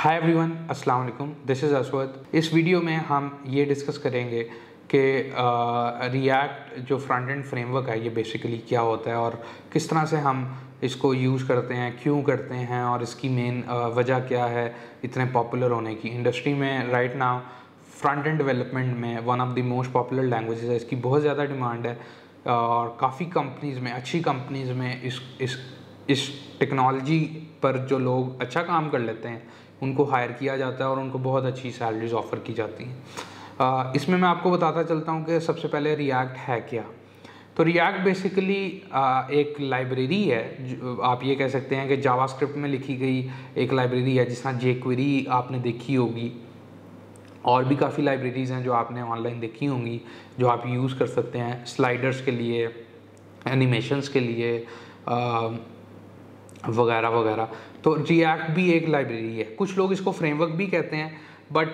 हाय everyone, अस्सलाम वालेकुम। This is Aswad. इस वीडियो में हम ये डिस्कस करेंगे कि रिएक्ट जो फ्रंट एंड फ्रेमवर्क है ये बेसिकली क्या होता है और किस तरह से हम इसको यूज़ करते हैं, क्यों करते हैं और इसकी मेन वजह क्या है इतने पॉपुलर होने की। इंडस्ट्री में right now front end development में one of the most popular languages है, इसकी बहुत ज़्यादा डिमांड है और काफ़ी कंपनीज़ में, अच्छी कंपनीज़ में इस टेक्नोलॉजी पर जो लोग अच्छा काम कर लेते हैं उनको हायर किया जाता है और उनको बहुत अच्छी सैलरीज ऑफ़र की जाती हैं। इसमें मैं आपको बताता चलता हूँ कि सबसे पहले रिएक्ट है क्या। तो रिएक्ट बेसिकली एक लाइब्रेरी है, आप ये कह सकते हैं कि जावास्क्रिप्ट में लिखी गई एक लाइब्रेरी है, जिस तरह जेक्वेरी आपने देखी होगी और भी काफ़ी लाइब्रेरीज़ हैं जो आपने ऑनलाइन देखी होंगी जो आप यूज़ कर सकते हैं स्लाइडर्स के लिए, एनिमेशंस के लिए वगैरह वगैरह। तो रिएक्ट भी एक लाइब्रेरी है। कुछ लोग इसको फ्रेमवर्क भी कहते हैं, बट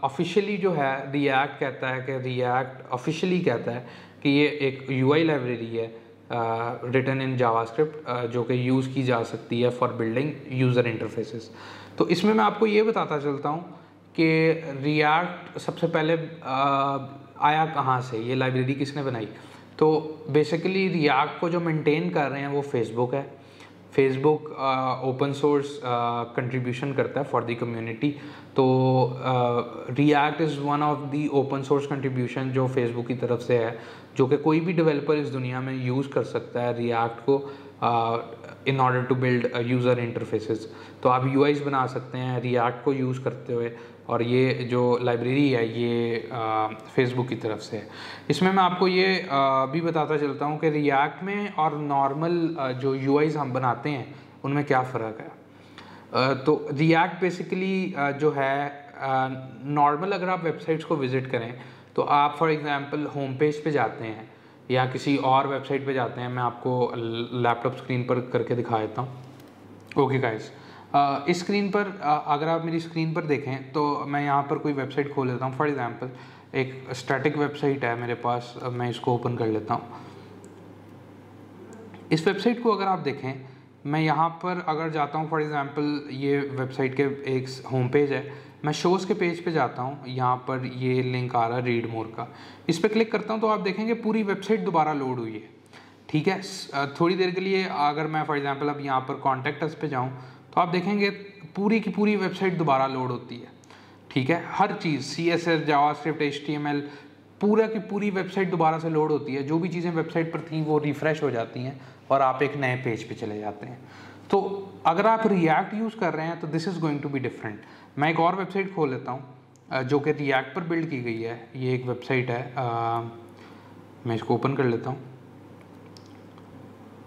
ऑफिशियली जो है रिएक्ट कहता है कि रिएक्ट ऑफिशियली कहता है कि ये एक यूआई लाइब्रेरी है रिटन इन जावास्क्रिप्ट जो कि यूज़ की जा सकती है फॉर बिल्डिंग यूज़र इंटरफेसेस। तो इसमें मैं आपको ये बताता चलता हूँ कि रिएक्ट सबसे पहले आया कहाँ से, ये लाइब्रेरी किसने बनाई। तो बेसिकली रिएक्ट को जो मेंटेन कर रहे हैं वो फेसबुक है। फेसबुक ओपन सोर्स कंट्रीब्यूशन करता है फॉर द कम्युनिटी। तो react is one of the open source contribution जो फेसबुक की तरफ से है, जो कि कोई भी डेवलपर इस दुनिया में यूज़ कर सकता है रिएक्ट को in order to build user interfaces. तो आप यूआईज बना सकते हैं रिएक्ट को यूज़ करते हुए, और ये जो लाइब्रेरी है ये फेसबुक की तरफ से है। इसमें मैं आपको ये भी बताता चलता हूँ कि रिएक्ट में और नॉर्मल जो यूआईज हम बनाते हैं उनमें क्या फ़र्क है। तो रिएक्ट बेसिकली जो है नॉर्मल, अगर आप वेबसाइट्स को विज़िट करें तो आप फॉर एग्ज़ाम्पल होम पेज पे जाते हैं या किसी और वेबसाइट पे जाते हैं। मैं आपको लैपटॉप स्क्रीन पर करके दिखा देता हूँ। ओके गाइस, इस स्क्रीन पर अगर आप मेरी स्क्रीन पर देखें तो मैं यहाँ पर कोई वेबसाइट खोल लेता हूँ। फॉर एग्जांपल एक स्टैटिक वेबसाइट है मेरे पास, मैं इसको ओपन कर लेता हूँ। इस वेबसाइट को अगर आप देखें, मैं यहाँ पर अगर जाता हूँ, फॉर एग्जांपल ये वेबसाइट के एक होम पेज है, मैं शोज़ के पेज पे जाता हूँ, यहाँ पर ये लिंक आ रहा है रीड मोर का। इस पर क्लिक करता हूँ तो आप देखेंगे पूरी वेबसाइट दोबारा लोड हुई है। ठीक है, थोड़ी देर के लिए अगर मैं फॉर एग्जांपल अब यहाँ पर कॉन्टैक्ट अस पे जाऊँ तो आप देखेंगे पूरी की पूरी वेबसाइट दोबारा लोड होती है। ठीक है, हर चीज़ CSS, जावास्क्रिप्ट, HTML, पूरा की पूरी वेबसाइट दोबारा से लोड होती है। जो भी चीज़ें वेबसाइट पर थी वो रिफ़्रेश हो जाती हैं और आप एक नए पेज पे चले जाते हैं। तो अगर आप रिएक्ट यूज़ कर रहे हैं तो this is going to be different. मैं एक और वेबसाइट खोल लेता हूँ जो कि रिएक्ट पर बिल्ड की गई है। ये एक वेबसाइट है, मैं इसको ओपन कर लेता हूँ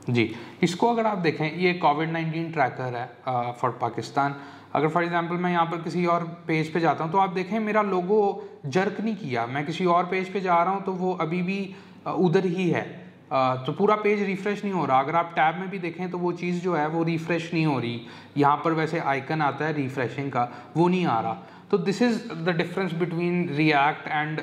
जी। इसको अगर आप देखें, ये कोविड-19 ट्रैकर है फॉर पाकिस्तान। अगर फॉर एग्जांपल मैं यहाँ पर किसी और पेज पे जाता हूँ तो आप देखें मेरा लोगो जर्क नहीं किया, मैं किसी और पेज पे जा रहा हूँ तो वो अभी भी उधर ही है। तो पूरा पेज रिफ़्रेश नहीं हो रहा। अगर आप टैब में भी देखें तो वो चीज़ जो है वो रिफ़्रेश नहीं हो रही। यहाँ पर वैसे आइकन आता है रिफ़्रेशिंग का, वो नहीं आ रहा। तो this is the difference between react and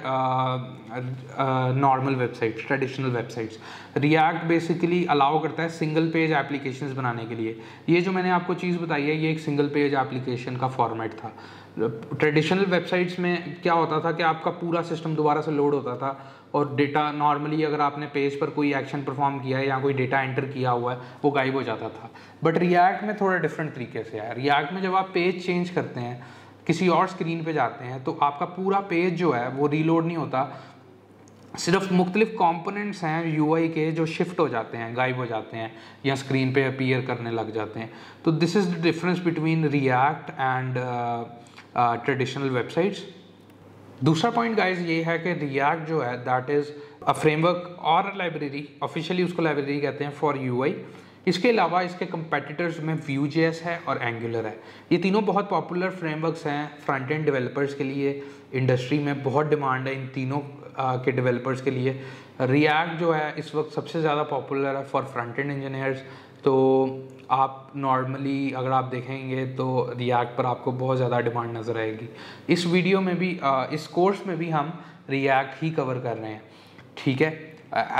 normal websites, traditional websites. React basically allow करता है सिंगल पेज एप्लीकेशंस बनाने के लिए। ये जो मैंने आपको चीज़ बताई है ये एक सिंगल पेज एप्लीकेशन का फॉर्मेट था। ट्रेडिशनल वेबसाइट्स में क्या होता था कि आपका पूरा सिस्टम दोबारा से लोड होता था और डेटा नॉर्मली अगर आपने पेज पर कोई एक्शन परफॉर्म किया है या कोई डेटा एंटर किया हुआ है वो गायब हो जाता था। बट रिएक्ट में थोड़ा डिफरेंट तरीके से है। रिएक्ट में जब आप पेज चेंज करते हैं, किसी और स्क्रीन पे जाते हैं, तो आपका पूरा पेज जो है वो रीलोड नहीं होता। सिर्फ मुख्तलिफ कंपोनेंट्स हैं यूआई के जो शिफ्ट हो जाते हैं, गायब हो जाते हैं या स्क्रीन पे अपीयर करने लग जाते हैं। तो this is the difference between react and traditional websites. दूसरा पॉइंट गाइज ये है कि रिएक्ट जो है दैट इज़ अ फ्रेमवर्क और लाइब्रेरी, ऑफिशियली उसको लाइब्रेरी कहते हैं फॉर यूआई। इसके अलावा इसके कंपेटिटर्स में Vue.js है और एंगुलर है। ये तीनों बहुत पॉपुलर फ्रेमवर्क्स हैं फ्रंट एंड डेवलपर्स के लिए। इंडस्ट्री में बहुत डिमांड है इन तीनों के डेवलपर्स के लिए। रिएक्ट जो है इस वक्त सबसे ज़्यादा पॉपुलर है फॉर फ्रंट एंड इंजीनियर्स। तो आप नॉर्मली अगर आप देखेंगे तो रिएक्ट पर आपको बहुत ज़्यादा डिमांड नज़र आएगी। इस वीडियो में भी इस कोर्स में भी हम रिएक्ट ही कवर कर रहे हैं। ठीक है,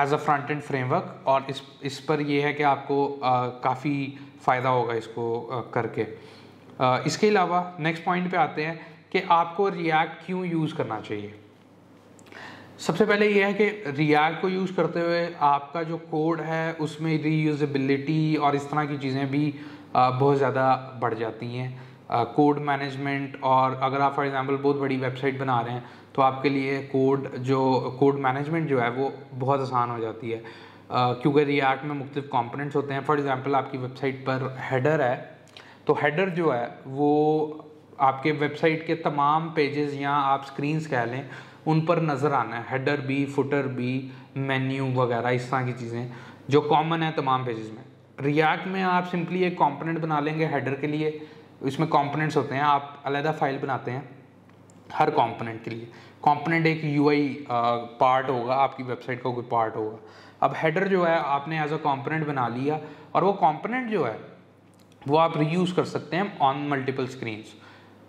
as a front end framework, और इस पर यह है कि आपको काफ़ी फ़ायदा होगा इसको करके। इसके अलावा नेक्स्ट पॉइंट पे आते हैं कि आपको रिएक्ट क्यों यूज़ करना चाहिए। सबसे पहले ये है कि रिएक्ट को यूज़ करते हुए आपका जो कोड है उसमें रीयूजेबिलिटी और इस तरह की चीज़ें भी बहुत ज़्यादा बढ़ जाती हैं। कोड मैनेजमेंट, और अगर आप फॉर एग्जांपल बहुत बड़ी वेबसाइट बना रहे हैं तो आपके लिए कोड मैनेजमेंट जो है वो बहुत आसान हो जाती है, क्योंकि रिएक्ट में मुख्तलिफ कंपोनेंट्स होते हैं। फॉर एग्जांपल आपकी वेबसाइट पर हेडर है, तो हेडर जो है वो आपके वेबसाइट के तमाम पेजेस या आप स्क्रीन्स कह लें उन पर नज़र आना है। हेडर भी, फुटर भी, मेन्यू वगैरह इस तरह की चीज़ें जो कॉमन है तमाम पेजेस में। रिएक्ट में आप सिंपली एक कंपोनेंट बना लेंगे हेडर के लिए, इसमें कंपोनेंट्स होते हैं, आप अलग फाइल बनाते हैं हर कंपोनेंट के लिए। कंपोनेंट एक यूआई पार्ट होगा, आपकी वेबसाइट का कोई पार्ट होगा। अब हेडर जो है आपने एज अ कंपोनेंट बना लिया, और वो कंपोनेंट जो है वो आप रीयूज़ कर सकते हैं ऑन मल्टीपल स्क्रीन्स।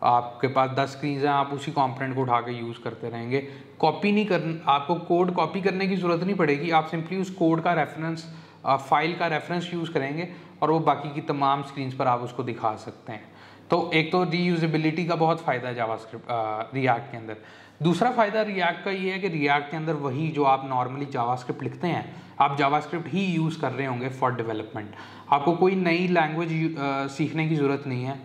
आपके पास 10 स्क्रीन हैं, आप उसी कंपोनेंट को उठा के यूज़ करते रहेंगे। कॉपी नहीं करना, आपको कोड कॉपी करने की ज़रूरत नहीं पड़ेगी, आप सिंपली उस कोड का रेफरेंस, फाइल का रेफरेंस यूज़ करेंगे और वो बाकी की तमाम स्क्रीन्स पर आप उसको दिखा सकते हैं। तो एक तो रीयूजेबिलिटी का बहुत फ़ायदा है जावास्क्रिप्ट रिएक्ट के अंदर। दूसरा फ़ायदा रिएक्ट का ये है कि रिएक्ट के अंदर वही जो आप नॉर्मली जावास्क्रिप्ट लिखते हैं, आप जावास्क्रिप्ट ही यूज़ कर रहे होंगे फॉर डेवलपमेंट। आपको कोई नई लैंग्वेज सीखने की ज़रूरत नहीं है।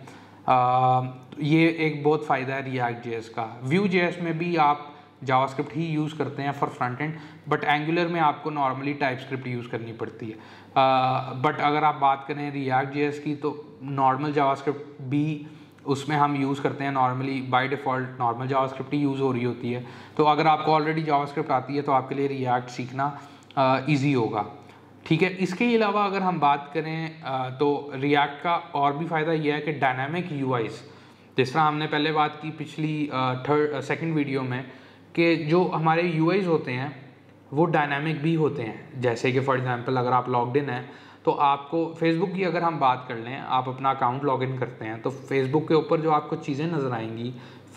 ये एक बहुत फ़ायदा है रिएक्ट जेएस का। व्यू जेएस में भी आप जावास्क्रिप्ट ही यूज़ करते हैं for front end, but angular में आपको नॉर्मली टाइपस्क्रिप्ट यूज़ करनी पड़ती है। बट अगर आप बात करें रिएक्ट जेएस की, तो नॉर्मल जावास्क्रिप्ट भी उसमें हम यूज़ करते हैं। Normally by default normal JavaScript he use हो रही होती है। तो अगर आपको ऑलरेडी जावास्क्रिप्ट आती है तो आपके लिए रिएक्ट सीखना ईजी होगा, ठीक है। इसके अलावा अगर हम बात करें तो रिएक्ट का और भी फ़ायदा यह है कि डायनामिक यूआईज़, जिस तरह हमने पहले बात की पिछली सेकंड वीडियो में, कि जो हमारे यूआईज़ होते हैं वो डायनामिक भी होते हैं। जैसे कि फॉर एग्जांपल अगर आप लॉग्ड इन हैं तो आपको फेसबुक की अगर हम बात कर लें, आप अपना अकाउंट लॉगिन करते हैं तो फेसबुक के ऊपर जो आपको चीज़ें नज़र आएंगी,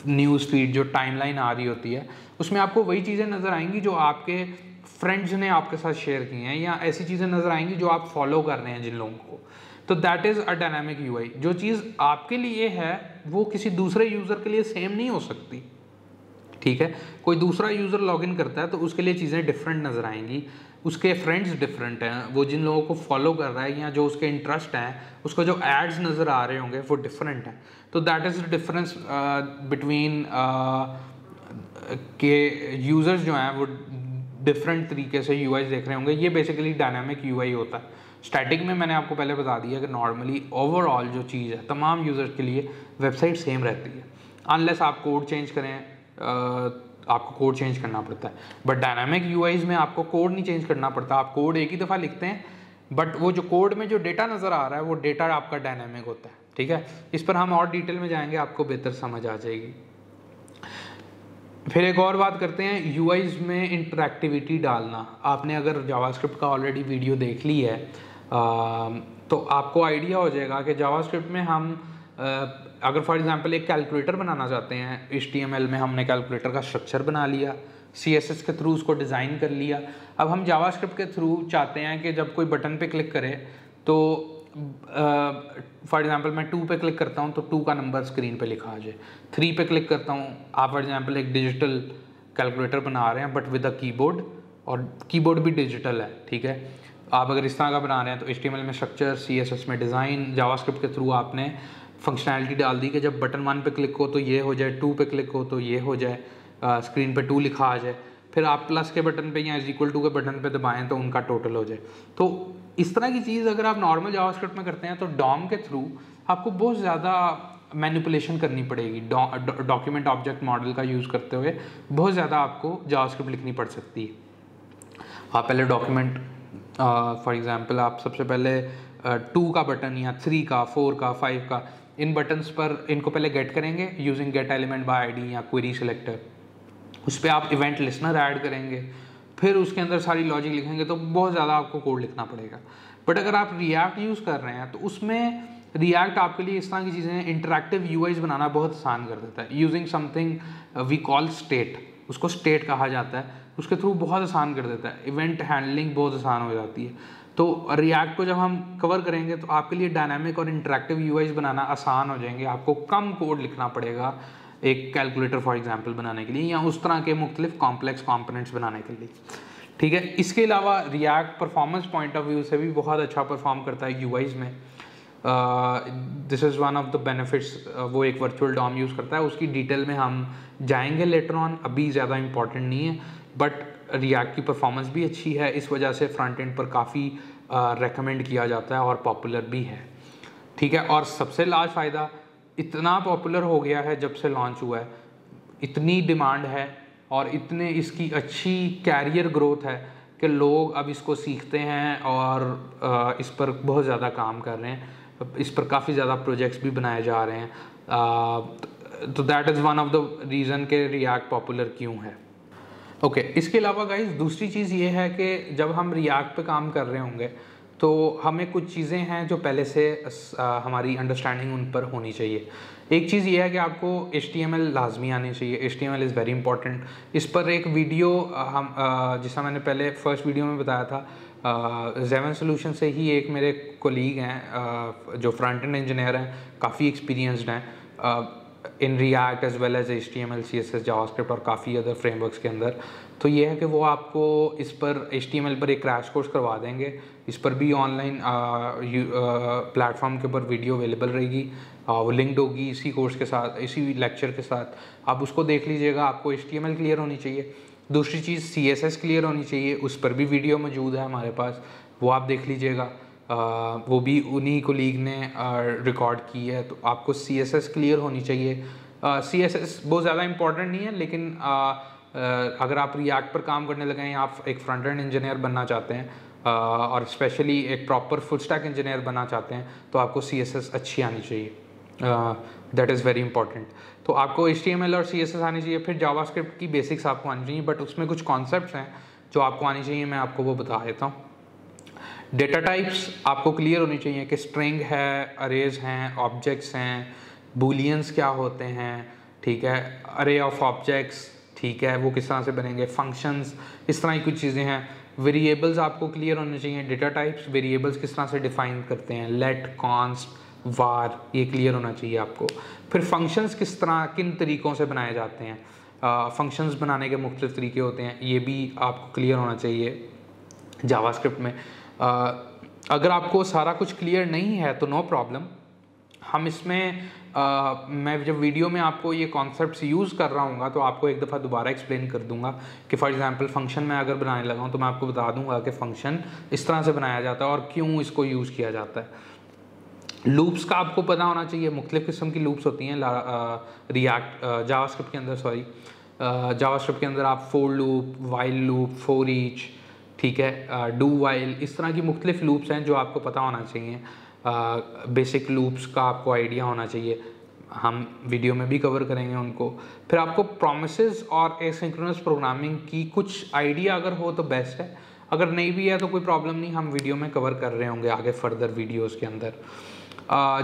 न्यूज़ फीड जो टाइमलाइन आ रही होती है, उसमें आपको वही चीज़ें नज़र आएंगी जो आपके फ्रेंड्स ने आपके साथ शेयर की हैं, या ऐसी चीज़ें नज़र आएंगी जो आप फॉलो कर रहे हैं जिन लोगों को। तो that is a dynamic UI. जो चीज़ आपके लिए है वो किसी दूसरे यूज़र के लिए सेम नहीं हो सकती, ठीक है। कोई दूसरा यूज़र लॉगिन करता है तो उसके लिए चीज़ें डिफरेंट नज़र आएंगी, उसके फ्रेंड्स डिफरेंट हैं, वो जिन लोगों को फॉलो कर रहा है या जो उसके इंटरेस्ट हैं, उसको जो एड्स नज़र आ रहे होंगे वो डिफरेंट हैं। तो that is the difference between के यूज़र्स जो हैं वो डिफरेंट तरीके से यूआई देख रहे होंगे। ये बेसिकली डायनामिक यूआई होता है। स्टैटिक में मैंने आपको पहले बता दिया कि नॉर्मली ओवरऑल जो चीज़ है तमाम यूज़र्स के लिए वेबसाइट सेम रहती है, अनलेस आप कोड चेंज करें, आपको कोड चेंज करना पड़ता है। बट डायनामिक यूआईज़ में आपको कोड नहीं चेंज करना पड़ता, आप कोड एक ही दफ़ा लिखते हैं, बट वो जो कोड में जो डेटा नज़र आ रहा है वो डेटा आपका डायनामिक होता है, ठीक है। इस पर हम और डिटेल में जाएंगे, आपको बेहतर समझ आ जाएगी। फिर एक और बात करते हैं यूआईज़ में इंटरैक्टिविटी डालना। आपने अगर जावास्क्रिप्ट का ऑलरेडी वीडियो देख ली है तो आपको आइडिया हो जाएगा कि जावास्क्रिप्ट में हम अगर फॉर एग्जांपल एक कैलकुलेटर बनाना चाहते हैं, HTML में हमने कैलकुलेटर का स्ट्रक्चर बना लिया, CSS के थ्रू उसको डिज़ाइन कर लिया। अब हम जावास्क्रिप्ट के थ्रू चाहते हैं कि जब कोई बटन पे क्लिक करे तो फॉर एग्जांपल मैं 2 पे क्लिक करता हूँ तो 2 का नंबर स्क्रीन पे लिखा आ जाए। 3 पे क्लिक करता हूँ, आप फॉर एग्जांपल एक डिजिटल कैलकुलेटर बना रहे हैं बट विद अ कीबोर्ड, और कीबोर्ड भी डिजिटल है, ठीक है। आप अगर इस तरह का बना रहे हैं तो HTML में स्ट्रक्चर, CSS में डिज़ाइन, जावास्क्रिप्ट के थ्रू आपने फंक्शनैलिटी डाल दी कि जब बटन 1 पे क्लिक हो तो ये हो जाए, 2 पे क्लिक हो तो ये हो जाए, स्क्रीन पे 2 लिखा आ जाए, फिर आप प्लस के बटन पे या =2 के बटन पे दबाएं तो उनका टोटल हो जाए। तो इस तरह की चीज़ अगर आप नॉर्मल जावास्क्रिप्ट में करते हैं तो डॉम के थ्रू आपको बहुत ज़्यादा मैनिपुलेशन करनी पड़ेगी। डॉक्यूमेंट ऑब्जेक्ट मॉडल का यूज़ करते हुए बहुत ज़्यादा आपको जावास्क्रिप्ट लिखनी पड़ सकती है। आप पहले डॉक्यूमेंट फॉर एग्जांपल आप सबसे पहले 2 का बटन या 3 का, 4 का, 5 का, इन बटन्स पर इनको पहले गेट करेंगे using gate element by ID या क्वेरी सिलेक्टर। उस पर आप इवेंट लिसनर ऐड करेंगे, फिर उसके अंदर सारी लॉजिक लिखेंगे, तो बहुत ज़्यादा आपको कोड लिखना पड़ेगा। बट अगर आप रिएक्ट यूज़ कर रहे हैं तो उसमें रिएक्ट आपके लिए इस तरह की चीज़ें, इंटरैक्टिव यूआईज़ बनाना बहुत आसान कर देता है using something we call state. उसको स्टेट कहा जाता है। उसके थ्रू बहुत आसान कर देता है, इवेंट हैंडलिंग बहुत आसान हो जाती है। तो रिएक्ट को जब हम कवर करेंगे तो आपके लिए डायनामिक और इंटरेक्टिव यूआईज बनाना आसान हो जाएंगे, आपको कम कोड लिखना पड़ेगा एक कैलकुलेटर फॉर एग्जांपल बनाने के लिए या उस तरह के मुख्तलिफ कॉम्प्लेक्स कंपोनेंट्स बनाने के लिए, ठीक है। इसके अलावा react performance point of view से भी बहुत अच्छा परफॉर्म करता है यूआईज में। This is one of the benefits. वो एक वर्चुअल डॉम यूज़ करता है, उसकी डिटेल में हम जाएंगे लेटर ऑन, अभी ज़्यादा इंपॉर्टेंट नहीं है। बट रिएक्ट की परफॉर्मेंस भी अच्छी है, इस वजह से फ्रंट एंड पर काफ़ी रेकमेंड किया जाता है और पॉपुलर भी है, ठीक है। और सबसे लार्ज फ़ायदा, इतना पॉपुलर हो गया है जब से लॉन्च हुआ है, इतनी डिमांड है और इतने इसकी अच्छी कैरियर ग्रोथ है कि लोग अब इसको सीखते हैं और इस पर बहुत ज़्यादा काम कर रहे हैं, इस पर काफ़ी ज़्यादा प्रोजेक्ट्स भी बनाए जा रहे हैं। तो that is one of the reason के रिएक्ट पॉपुलर क्यों है। ओके, इसके अलावा गाइस दूसरी चीज़ ये है कि जब हम रिएक्ट पे काम कर रहे होंगे तो हमें कुछ चीज़ें हैं जो पहले से हमारी अंडरस्टैंडिंग उन पर होनी चाहिए। एक चीज़ ये है कि आपको HTML लाजमी आनी चाहिए, HTML इज़ वेरी इंपॉर्टेंट। इस पर एक वीडियो हम जिसका मैंने पहले फर्स्ट वीडियो में बताया था, ज़ेवन सोल्यूशन से ही एक मेरे कोलीग हैं जो फ्रंट एंड इंजीनियर हैं, काफ़ी एक्सपीरियंसड हैं in React as well as HTML, CSS, JavaScript और काफ़ी अदर फ्रेमवर्क्स के अंदर। तो ये है कि वो आपको इस पर HTML पर एक क्रैश कोर्स करवा देंगे। इस पर भी ऑनलाइन प्लेटफॉर्म के ऊपर वीडियो अवेलेबल रहेगी, वो लिंक्ड होगी इसी कोर्स के साथ, इसी लेक्चर के साथ। आप उसको देख लीजिएगा। आपको HTML क्लियर होनी चाहिए, दूसरी चीज़ CSS क्लियर होनी चाहिए, उस पर भी वीडियो मौजूद है हमारे पास, वो आप देख लीजिएगा। वो भी उन्हीं कोलीग ने रिकॉर्ड की है। तो आपको CSS क्लियर होनी चाहिए। CSS बहुत ज़्यादा इंपॉर्टेंट नहीं है, लेकिन अगर आप रिएक्ट पर काम करने लगे हैं या आप एक फ्रंट एंड इंजीनियर बनना चाहते हैं और स्पेशली एक प्रॉपर फुल स्टैक इंजीनियर बनना चाहते हैं तो आपको CSS अच्छी आनी चाहिए, दैट इज़ वेरी इंपॉर्टेंट। तो आपको HTML और CSS आनी चाहिए। फिर जावास्क्रिप्ट की बेसिक्स आपको आनी चाहिए, बट उसमें कुछ कॉन्सेप्ट्स हैं जो आपको आनी चाहिए, मैं आपको वो बता देता हूँ। डेटा टाइप्स आपको क्लियर होनी चाहिए कि स्ट्रिंग है, अरेज हैं, ऑब्जेक्ट्स हैं, बूलियंस क्या होते हैं, ठीक है, अरे ऑफ ऑब्जेक्ट्स, ठीक है, वो किस तरह से बनेंगे, फंक्शंस, इस तरह की कुछ चीज़ें हैं। वेरिएबल्स आपको क्लियर होने चाहिए, डेटा टाइप्स वेरिएबल्स किस तरह से डिफाइन करते हैं, लेट, कॉन्स्ट, वार, ये क्लियर होना चाहिए आपको। फिर फंक्शंस किस तरह, किन तरीक़ों से बनाए जाते हैं, फंक्शंस बनाने के मुख्तलिफ तरीके होते हैं, ये भी आपको क्लियर होना चाहिए जावास्क्रिप्ट में। अगर आपको सारा कुछ क्लियर नहीं है तो नो प्रॉब्लम, हम इसमें मैं जब वीडियो में आपको ये कॉन्सेप्ट्स यूज़ कर रहा हूँ तो आपको एक दफ़ा दोबारा एक्सप्लेन कर दूंगा कि फॉर एग्जांपल फंक्शन में अगर बनाने लगा हूँ तो मैं आपको बता दूंगा कि फंक्शन इस तरह से बनाया जाता है और क्यों इसको यूज़ किया जाता है। लूप्स का आपको पता होना चाहिए, मुख्तलिफ़ किस्म की लूप्स होती हैं रिएक्ट जावास्क्रिप्ट के अंदर, जावास्क्रिप्ट के अंदर आप for loop, while loop, for each, ठीक है, डू वाइल, इस तरह की मुख्तलिफ लूप्स हैं जो आपको पता होना चाहिए। बेसिक लूप्स का आपको आइडिया होना चाहिए, हम वीडियो में भी कवर करेंगे उनको। फिर आपको प्रोमिसेस और एसिंक्रोनस प्रोग्रामिंग की कुछ आइडिया अगर हो तो बेस्ट है, अगर नहीं भी है तो कोई प्रॉब्लम नहीं, हम वीडियो में कवर कर रहे होंगे आगे फर्दर वीडियोस के अंदर।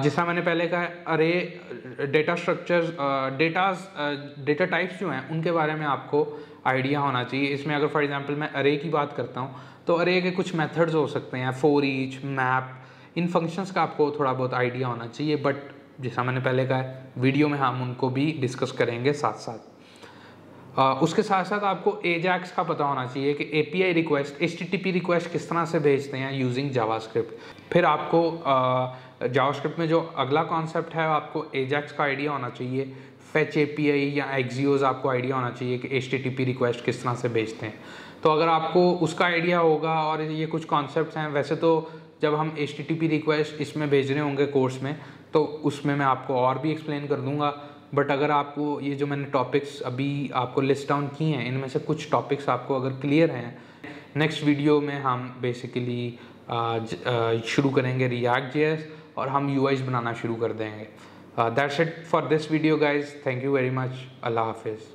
जैसा मैंने पहले कहा, अरे डेटा स्ट्रक्चर्स, डेटा टाइप्स जो हैं उनके बारे में आपको आइडिया होना चाहिए। इसमें अगर फॉर एग्जांपल मैं अरे की बात करता हूँ तो अरे के कुछ मेथड्स हो सकते हैं, for each, map, in functions का आपको थोड़ा बहुत आइडिया होना चाहिए। बट जैसा मैंने पहले कहा है, वीडियो में हम उनको भी डिस्कस करेंगे साथ साथ। उसके साथ साथ आपको एजैक्स का पता होना चाहिए कि API रिक्वेस्ट, HTTP रिक्वेस्ट किस तरह से भेजते हैं यूजिंग जावास्क्रिप्ट। फिर आपको जावास्क्रिप्ट में जो अगला कॉन्सेप्ट है आपको एजैक्स का आइडिया होना चाहिए। फेच API या एक्सियोज आपको आइडिया होना चाहिए कि HTTP रिक्वेस्ट किस तरह से भेजते हैं। तो अगर आपको उसका आइडिया होगा और ये कुछ कॉन्सेप्ट्स हैं, वैसे तो जब हम HTTP रिक्वेस्ट इसमें भेज रहे होंगे कोर्स में तो उसमें मैं आपको और भी एक्सप्लेन कर दूंगा। बट अगर आपको ये जो मैंने टॉपिक्स अभी आपको लिस्ट डाउन किए हैं, इनमें से कुछ टॉपिक्स आपको अगर क्लियर हैं, नेक्स्ट वीडियो में हम बेसिकली शुरू करेंगे React.js और हम UIs बनाना शुरू कर देंगे। That's it for this video guys. Thank you very much. Allah Hafiz.